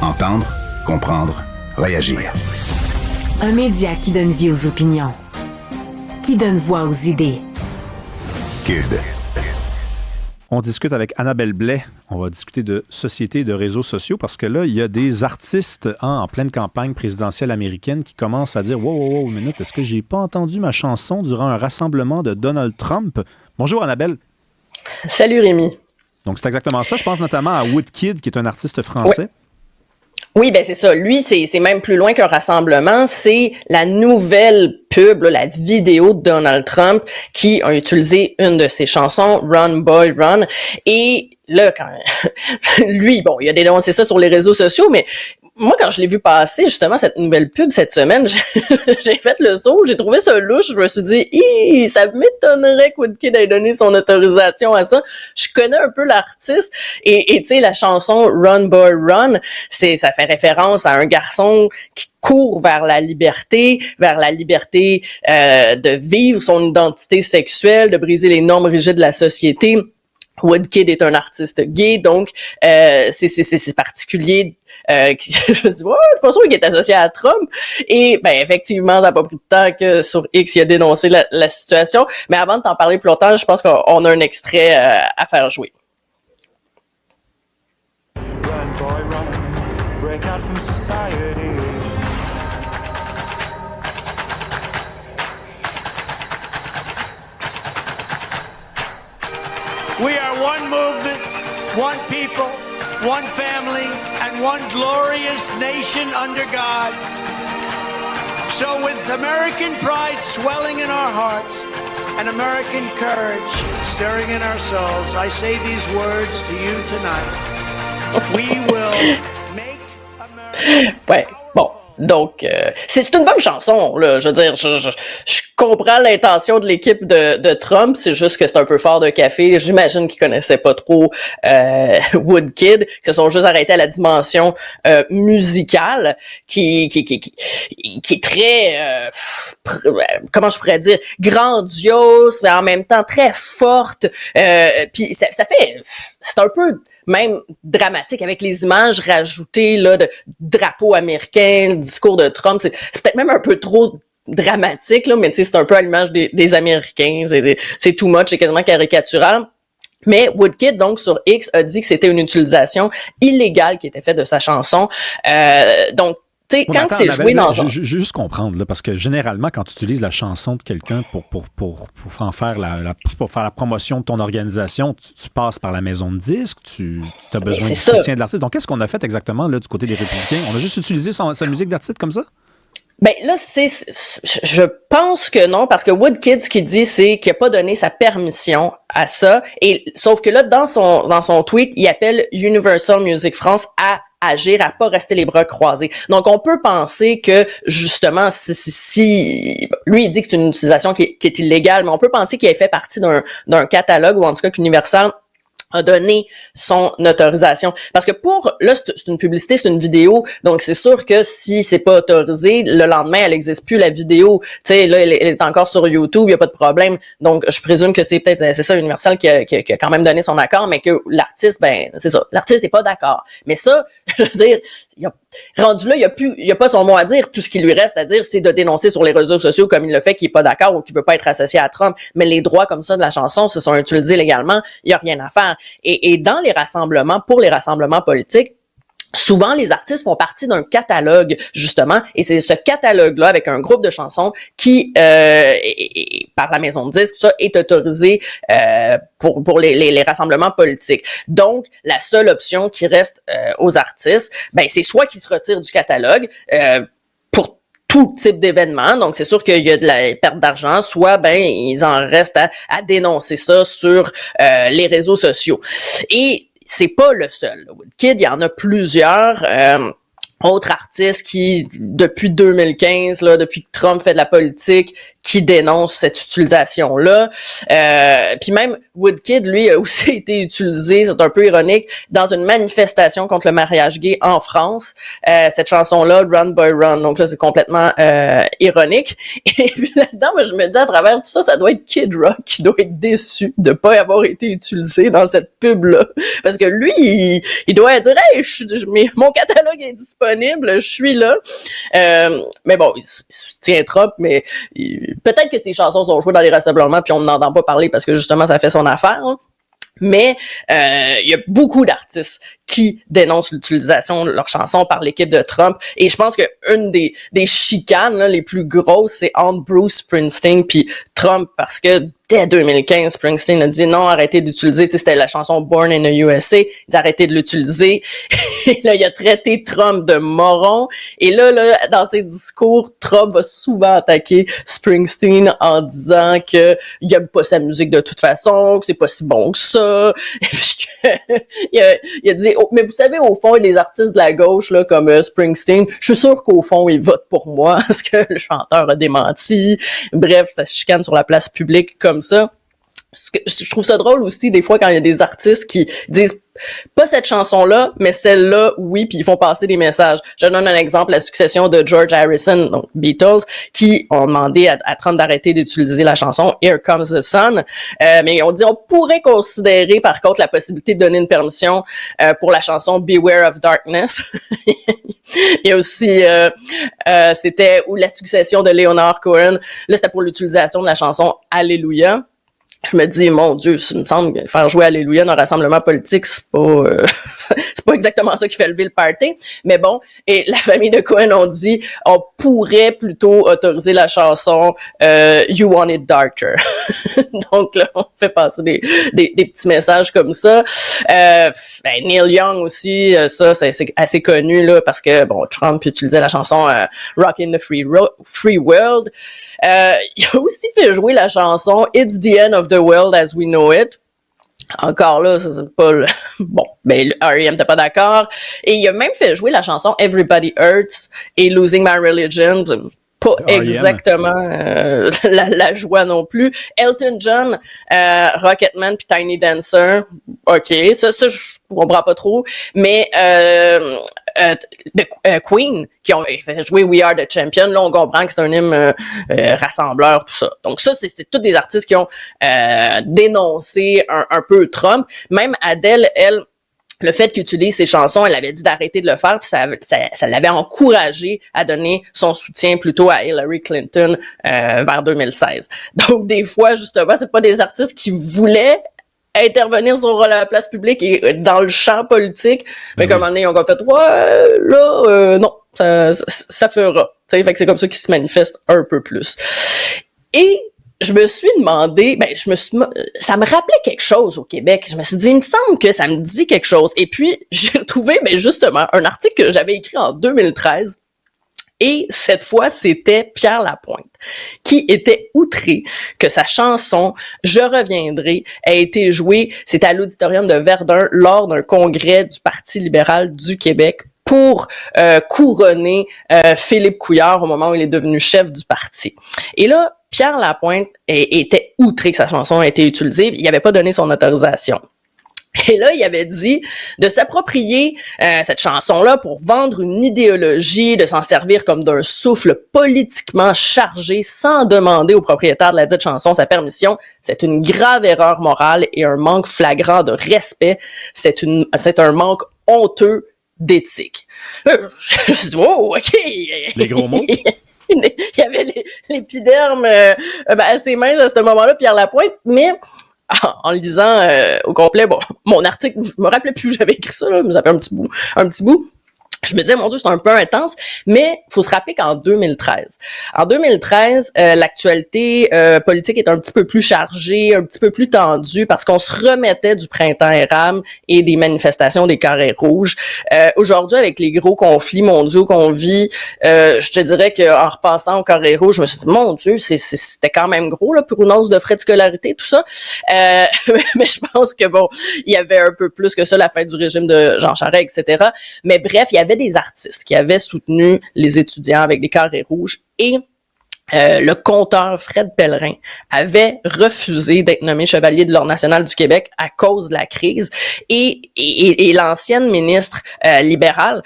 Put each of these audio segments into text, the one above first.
Entendre, comprendre, réagir. Un média qui donne vie aux opinions, qui donne voix aux idées. Cube. On discute avec Annabelle Blais. On va discuter de société et de réseaux sociaux parce que là, il y a des artistes en pleine campagne présidentielle américaine qui commencent à dire « Wow, une minute, est-ce que j'ai pas entendu ma chanson durant un rassemblement de Donald Trump? » Bonjour Annabelle. Salut Rémi. Donc c'est exactement ça. Je pense notamment à Woodkid, qui est un artiste français. Oui, ben c'est ça. Lui, c'est même plus loin qu'un rassemblement. C'est la nouvelle pub, là, la vidéo de Donald Trump qui a utilisé une de ses chansons, Run Boy Run. Et là, quand lui, bon, il a dénoncé ça sur les réseaux sociaux, mais moi, quand je l'ai vu passer, justement, cette nouvelle pub cette semaine, j'ai fait le saut, j'ai trouvé ça louche, je me suis dit, ça m'étonnerait que Woodkid ait donné son autorisation à ça. Je connais un peu l'artiste, et tu sais, la chanson Run Boy Run, ça fait référence à un garçon qui court vers la liberté de vivre son identité sexuelle, de briser les normes rigides de la société. Woodkid est un artiste gay, donc c'est particulier. Je me suis dit, je suis pas sûr qu'il est associé à Trump. Et ben effectivement, ça n'a pas pris de temps que sur X, il a dénoncé la situation. Mais avant de t'en parler plus longtemps, je pense qu'on a un extrait à faire jouer. Run, boy, run. Break out from society. We are one movement, one people, one family, and one glorious nation under God. So with American pride swelling in our hearts and American courage stirring in our souls, I say these words to you tonight. We will make America... Ouais, bon. Donc, c'est une bonne chanson, là. Je veux dire, je comprends l'intention de l'équipe de Trump, c'est juste que c'est un peu fort de café. J'imagine qu'ils connaissaient pas trop Woodkid, qu'ils se sont juste arrêtés à la dimension musicale, qui est très, comment je pourrais dire, grandiose, mais en même temps très forte. Puis ça fait, c'est un peu même dramatique avec les images rajoutées là de drapeau américain, le discours de Trump, c'est peut-être même un peu trop dramatique là, mais tu sais c'est un peu à l'image des Américains, c'est too much, c'est quasiment caricatural. Mais Woodkid, donc, sur X, a dit que c'était une utilisation illégale qui était faite de sa chanson. Donc, tu sais, quand c'est joué dans... Je veux juste comprendre, là, parce que généralement, quand tu utilises la chanson de quelqu'un pour en faire pour faire la promotion de ton organisation, tu passes par la maison de disques, tu as besoin du soutien de l'artiste. Donc, qu'est-ce qu'on a fait exactement là du côté des Républicains? On a juste utilisé sa musique d'artiste comme ça? Ben là, je pense que non, parce que Woodkid, ce qu'il dit, c'est qu'il n'a pas donné sa permission à ça. Et sauf que là, dans son tweet, il appelle Universal Music France à agir, à pas rester les bras croisés. Donc, on peut penser que, justement, si lui, il dit que c'est une utilisation qui est illégale, mais on peut penser qu'il ait fait partie d'un catalogue, ou en tout cas qu'Universal a donné son autorisation. Parce que là, c'est une publicité, c'est une vidéo, donc c'est sûr que si c'est pas autorisé, le lendemain, elle n'existe plus, la vidéo. Tu sais, là, elle est encore sur YouTube, il y a pas de problème. Donc, je présume que c'est ça, Universal qui a quand même donné son accord, mais que l'artiste, ben, c'est ça. L'artiste n'est pas d'accord. Mais ça, je veux dire, rendu là, il y a pas son mot à dire. Tout ce qui lui reste à dire, c'est de dénoncer sur les réseaux sociaux comme il le fait, qu'il est pas d'accord ou qu'il veut pas être associé à Trump. Mais les droits comme ça de la chanson se sont utilisés légalement. Il y a rien à faire. Et dans les rassemblements, pour les rassemblements politiques, souvent, les artistes font partie d'un catalogue, justement, et c'est ce catalogue-là, avec un groupe de chansons qui, par la maison de disques, ça, est autorisé pour les rassemblements politiques. Donc, la seule option qui reste aux artistes, ben, c'est soit qu'ils se retirent du catalogue, pour tout type d'événement, donc c'est sûr qu'il y a de la perte d'argent, soit ben ils en restent à dénoncer ça sur les réseaux sociaux. Et c'est pas le seul. Woodkid, il y en a plusieurs. autre artiste qui, depuis 2015, là, depuis que Trump fait de la politique, qui dénonce cette utilisation-là. Puis même Woodkid, lui, a aussi été utilisé, c'est un peu ironique, dans une manifestation contre le mariage gay en France. Cette chanson-là, Run Boy Run. Donc là, c'est complètement ironique. Et puis là-dedans, moi, je me dis, à travers tout ça, ça doit être Kid Rock qui doit être déçu de pas avoir été utilisé dans cette pub-là. Parce que lui, il doit dire, hey, mon catalogue est disponible, je suis là. Mais bon, il soutient Trump, mais peut-être que ces chansons sont jouées dans les rassemblements puis on n'en entend pas parler parce que justement ça fait son affaire. Hein. Mais il y a beaucoup d'artistes qui dénoncent l'utilisation de leurs chansons par l'équipe de Trump. Et je pense que une des chicanes là, les plus grosses, c'est entre Bruce Springsteen puis Trump, parce que dès 2015, Springsteen a dit non, arrêtez d'utiliser. Tu sais, c'était la chanson Born in the USA. Ils arrêtaient de l'utiliser. Et là, il a traité Trump de moron. Et là, dans ses discours, Trump va souvent attaquer Springsteen en disant que il aime pas sa musique de toute façon, que c'est pas si bon que ça. Et puis il a dit, mais vous savez, au fond, il y a des artistes de la gauche, là, comme Springsteen. Je suis sûr qu'au fond, ils votent pour moi, parce que le chanteur a démenti. Bref, ça se chicane sur la place publique comme ça. Je trouve ça drôle aussi, des fois, quand il y a des artistes qui disent pas cette chanson-là, mais celle-là, oui, puis ils font passer des messages. Je donne un exemple, la succession de George Harrison, donc Beatles, qui ont demandé à Trump d'arrêter d'utiliser la chanson Here Comes the Sun, mais on dit on pourrait considérer, par contre, la possibilité de donner une permission pour la chanson Beware of Darkness. Il y a aussi, c'était où la succession de Leonard Cohen, là, c'était pour l'utilisation de la chanson Alléluia. Je me dis, mon Dieu, il me semble que faire jouer Alléluia dans un rassemblement politique, c'est pas exactement ça qui fait lever le party. Mais bon, et la famille de Cohen ont dit, on pourrait plutôt autoriser la chanson You Want It Darker. Donc là, on fait passer des petits messages comme ça. Neil Young aussi, ça, c'est assez connu là, parce que bon, Trump utilisait la chanson Rockin' the Free World. Il a aussi fait jouer la chanson It's the End of the World as We Know It. Encore là, c'est pas le... Bon, ben R.E.M. t'es pas d'accord. Et il a même fait jouer la chanson Everybody Hurts et Losing My Religion. Pas exactement la joie non plus. Elton John, Rocketman puis Tiny Dancer. OK, ça je comprends pas trop. Mais Queen, qui ont fait jouer We Are the Champion, là, on comprend que c'est un hymne rassembleur, tout ça. Donc ça, c'est tous des artistes qui ont dénoncé un peu Trump. Même Adele, elle, le fait qu'il utilise ses chansons, elle avait dit d'arrêter de le faire, puis ça l'avait encouragé à donner son soutien plutôt à Hillary Clinton vers 2016. Donc des fois, justement, c'est pas des artistes qui voulaient intervenir sur la place publique et dans le champ politique, mais comme un moment donné, ils ont fait non, ça fera. T'sais, fait que c'est comme ça qu'ils se manifestent un peu plus. Et je me suis demandé, ça me rappelait quelque chose au Québec. Je me suis dit, il me semble que ça me dit quelque chose. Et puis, j'ai retrouvé, justement, un article que j'avais écrit en 2013. Et cette fois, c'était Pierre Lapointe, qui était outré que sa chanson « Je reviendrai » ait été jouée, c'était à l'auditorium de Verdun, lors d'un congrès du Parti libéral du Québec pour couronner Philippe Couillard au moment où il est devenu chef du parti. Et là, Pierre Lapointe était outré que sa chanson ait été utilisée. Il n'avait pas donné son autorisation. Et là, il avait dit de s'approprier cette chanson-là pour vendre une idéologie, de s'en servir comme d'un souffle politiquement chargé sans demander au propriétaire de la dite chanson sa permission. C'est une grave erreur morale et un manque flagrant de respect. C'est un manque honteux d'éthique. Je me suis dit, oh, OK. Les gros mots. Il y avait l'épiderme assez mince à ce moment-là, Pierre Lapointe, mais en le lisant au complet, bon, mon article, je me rappelais plus, j'avais écrit ça, là, mais ça fait un petit bout. Je me disais, mon Dieu, c'est un peu intense, mais faut se rappeler qu'en 2013, l'actualité politique est un petit peu plus chargée, un petit peu plus tendue, parce qu'on se remettait du printemps érable et des manifestations des carrés rouges. Aujourd'hui, avec les gros conflits mondiaux qu'on vit, je te dirais qu'en repensant aux carrés rouges, je me suis dit, mon Dieu, c'était quand même gros là pour une hausse de frais de scolarité, tout ça. Mais je pense que bon, il y avait un peu plus que ça, la fin du régime de Jean Charest, etc. Mais bref, il y avait avait des artistes qui avaient soutenu les étudiants avec des carrés rouges et le conteur Fred Pellerin avait refusé d'être nommé chevalier de l'Ordre national du Québec à cause de la crise et l'ancienne ministre libérale,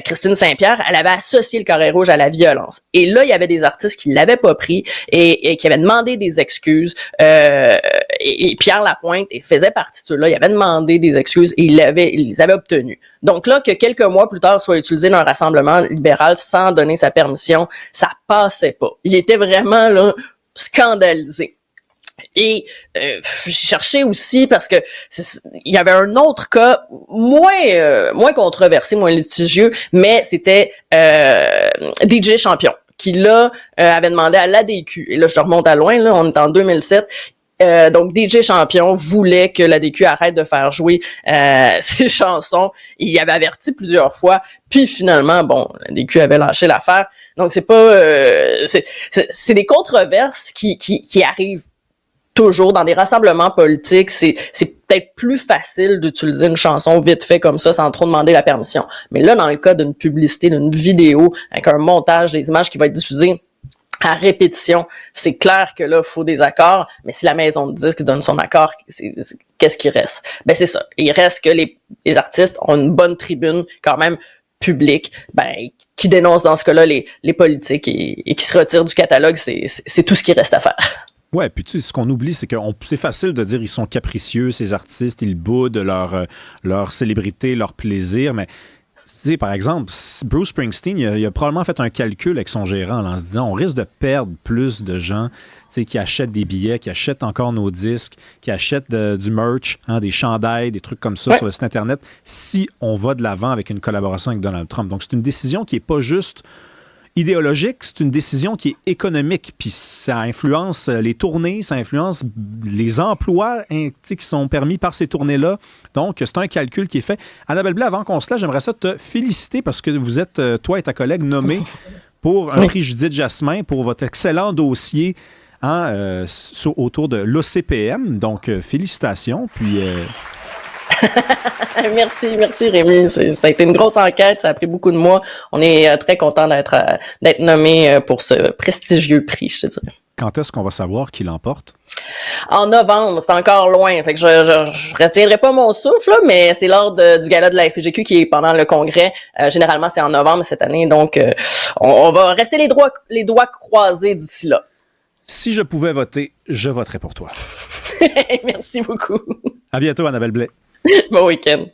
Christine Saint-Pierre, elle avait associé le carré rouge à la violence. Et là, il y avait des artistes qui l'avaient pas pris et qui avaient demandé des excuses. Et Pierre Lapointe faisait partie de ceux-là. Il avait demandé des excuses et il les avait obtenues. Donc là, que quelques mois plus tard soit utilisé dans un rassemblement libéral sans donner sa permission, ça passait pas. Il était vraiment là scandalisé. Et j'ai cherché aussi parce que il y avait un autre cas moins controversé, moins litigieux, mais c'était DJ Champion qui là avait demandé à l'ADQ. Et là, je te remonte à loin, là, on est en 2007. Donc, DJ Champion voulait que l'ADQ arrête de faire jouer ses chansons. Il avait averti plusieurs fois. Puis finalement, bon, l'ADQ avait lâché l'affaire. Donc, c'est pas... c'est des controverses qui arrivent toujours dans des rassemblements politiques. C'est peut-être plus facile d'utiliser une chanson vite fait comme ça sans trop demander la permission. Mais là, dans le cas d'une publicité, d'une vidéo, avec un montage des images qui va être diffusé à répétition, c'est clair que là, il faut des accords, mais si la maison de disques donne son accord, qu'est-ce qui reste? Ben, c'est ça. Il reste que les artistes ont une bonne tribune, quand même, publique, qui dénonce dans ce cas-là les politiques et qui se retirent du catalogue, c'est tout ce qui reste à faire. Ouais, puis tu sais, ce qu'on oublie, c'est que c'est facile de dire ils sont capricieux, ces artistes, ils boudent leur célébrité, leur plaisir, mais tu sais, par exemple, Bruce Springsteen, il a probablement fait un calcul avec son gérant là, en se disant on risque de perdre plus de gens qui achètent des billets, qui achètent encore nos disques, qui achètent du merch, des chandails, des trucs comme ça sur le site Internet, si on va de l'avant avec une collaboration avec Donald Trump. Donc, c'est une décision qui n'est pas juste idéologique, c'est une décision qui est économique, puis ça influence les tournées, ça influence les emplois qui sont permis par ces tournées-là. Donc, c'est un calcul qui est fait. Annabelle Blais, avant qu'on se laisse, j'aimerais ça te féliciter parce que vous êtes, toi et ta collègue, nommés pour un prix Judith Jasmin pour votre excellent dossier autour de l'OCPM. Donc, félicitations, puis... Merci Rémi. Ça a été une grosse enquête, ça a pris beaucoup de mois. On est très content d'être nommé pour ce prestigieux prix, je te dirais. Quand est-ce qu'on va savoir qui l'emporte? En novembre, c'est encore loin. Fait que je retiendrai pas mon souffle, là, mais c'est lors du gala de la FGQ qui est pendant le congrès. Généralement, c'est en novembre cette année, donc on va rester les doigts croisés d'ici là. Si je pouvais voter, je voterais pour toi. Merci beaucoup. À bientôt, Annabelle Blais. Bon week-end.